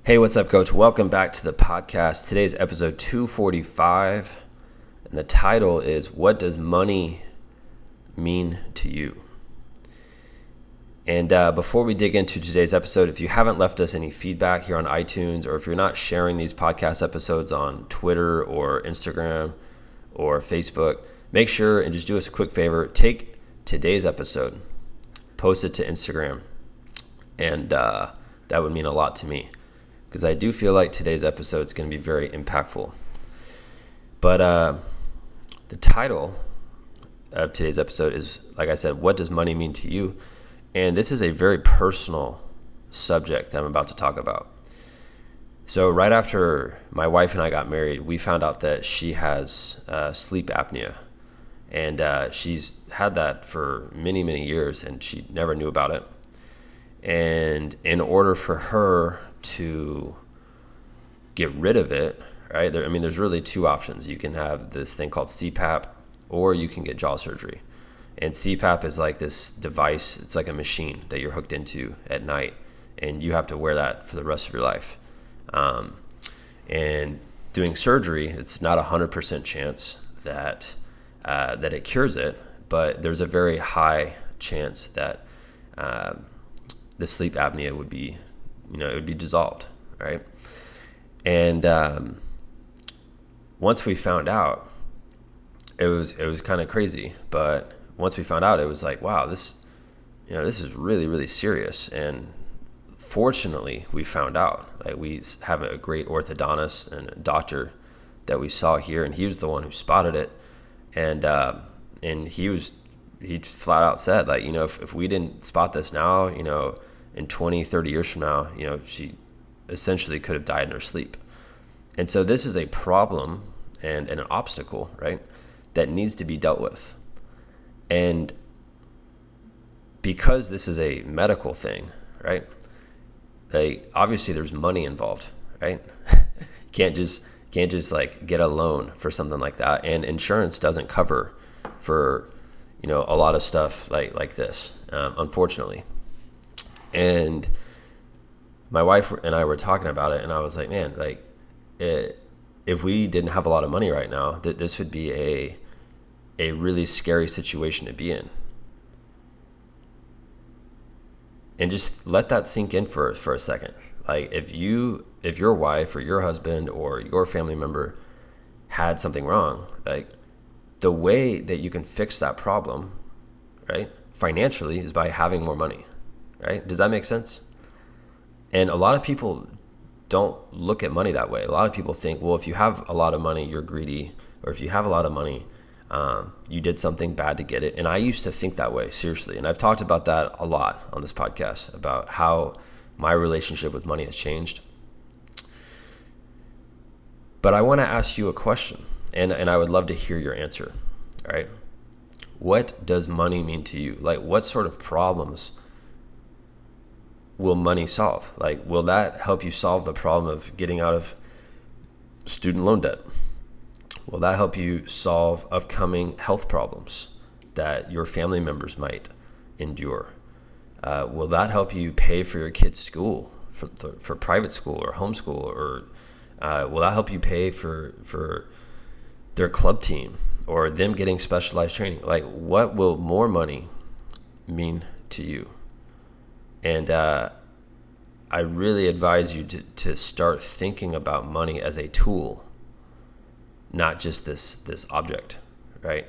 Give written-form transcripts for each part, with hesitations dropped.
Hey, what's up, Coach? Welcome back to the podcast. Today's episode 245, and the title is What Does Money Mean to You? And before we dig into today's episode, if you haven't left us any feedback here on iTunes, or if you're not sharing these podcast episodes on Twitter or Instagram or Facebook, make sure and just do us a quick favor. Take today's episode, post it to Instagram, and that would mean a lot to me, because I do feel like today's episode is going to be very impactful. But the title of today's episode is, like I said, What Does Money Mean to You? And this is a very personal subject that I'm about to talk about. So right after my wife and I got married, we found out that she has sleep apnea. And she's had that for many, many years, and she never knew about it. And in order for her to get rid of it, right? There's really two options. You can have this thing called CPAP, or you can get jaw surgery. And CPAP is like this device. It's like a machine that you're hooked into at night, and you have to wear that for the rest of your life. And doing surgery, it's not 100% chance that it cures it, but there's a very high chance that the sleep apnea would be, it would be dissolved, right? And once we found out, it was kind of crazy. But once we found out, it was like, wow, this is really, really serious. And fortunately, we found out. Like, we have a great orthodontist and a doctor that we saw here, and he was the one who spotted it. And he flat out said, like, if we didn't spot this now, in 20, 30 years from now, she essentially could have died in her sleep. And so this is a problem and an obstacle, right, that needs to be dealt with. And because this is a medical thing, right, obviously there's money involved, right? Can't just like get a loan for something like that. And insurance doesn't cover for, a lot of stuff like this, unfortunately. And my wife and I were talking about it, and I was like, man, if we didn't have a lot of money right now, this would be a really scary situation to be in. And just let that sink in for a second. Like, if your wife or your husband or your family member had something wrong, like, the way that you can fix that problem, right, financially, is by having more money, right? Does that make sense? And a lot of people don't look at money that way. A lot of people think, well, if you have a lot of money, you're greedy, or if you have a lot of money, you did something bad to get it. And I used to think that way, seriously. And I've talked about that a lot on this podcast, about how my relationship with money has changed. But I want to ask you a question, and I would love to hear your answer, all right? What does money mean to you? Like, what sort of problems will money solve? Like, will that help you solve the problem of getting out of student loan debt? Will that help you solve upcoming health problems that your family members might endure? Will that help you pay for your kids' school, for private school or homeschool? Or will that help you pay for their club team or them getting specialized training? Like, what will more money mean to you? And I really advise you to start thinking about money as a tool, not just this object, right?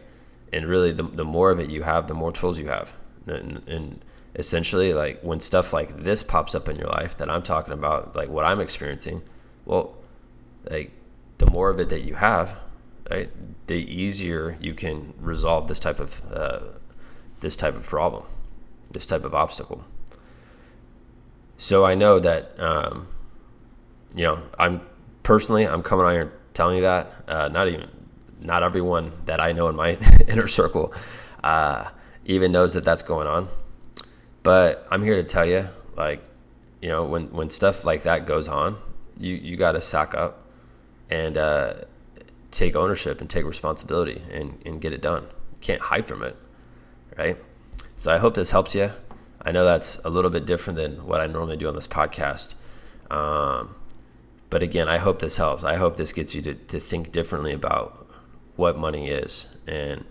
And really, the more of it you have, the more tools you have. And essentially, like, when stuff like this pops up in your life that I'm talking about, like what I'm experiencing, well, like, the more of it that you have, right, the easier you can resolve this type of problem, this type of obstacle. So I know that, I'm coming on here telling you that. Not everyone that I know in my inner circle even knows that that's going on. But I'm here to tell you, like, when stuff like that goes on, you got to sack up and take ownership and take responsibility and get it done. You can't hide from it, right? So I hope this helps you. I know that's a little bit different than what I normally do on this podcast. But again, I hope this helps. I hope this gets you to think differently about what money is and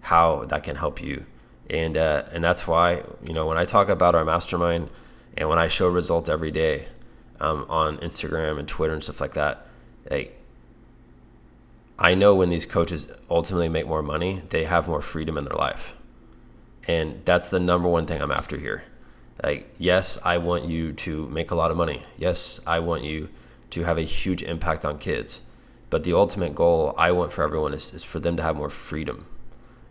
how that can help you. And that's why, when I talk about our mastermind and when I show results every day on Instagram and Twitter and stuff like that, I know when these coaches ultimately make more money, they have more freedom in their life. And that's the number one thing I'm after here. Yes, I want you to make a lot of money. Yes, I want you to have a huge impact on kids. But the ultimate goal I want for everyone is for them to have more freedom.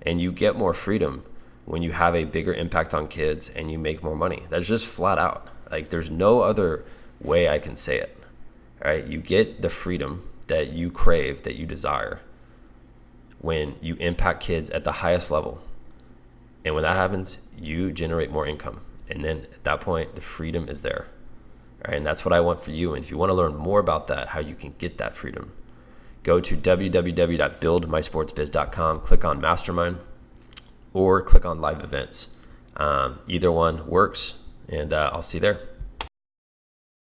And you get more freedom when you have a bigger impact on kids and you make more money. That's just flat out. There's no other way I can say it. All right, you get the freedom that you crave, that you desire, when you impact kids at the highest level. And when that happens, you generate more income. And then at that point, the freedom is there. All right, and that's what I want for you. And if you want to learn more about that, how you can get that freedom, go to www.buildmysportsbiz.com, click on Mastermind, or click on Live Events. Either one works, and I'll see you there.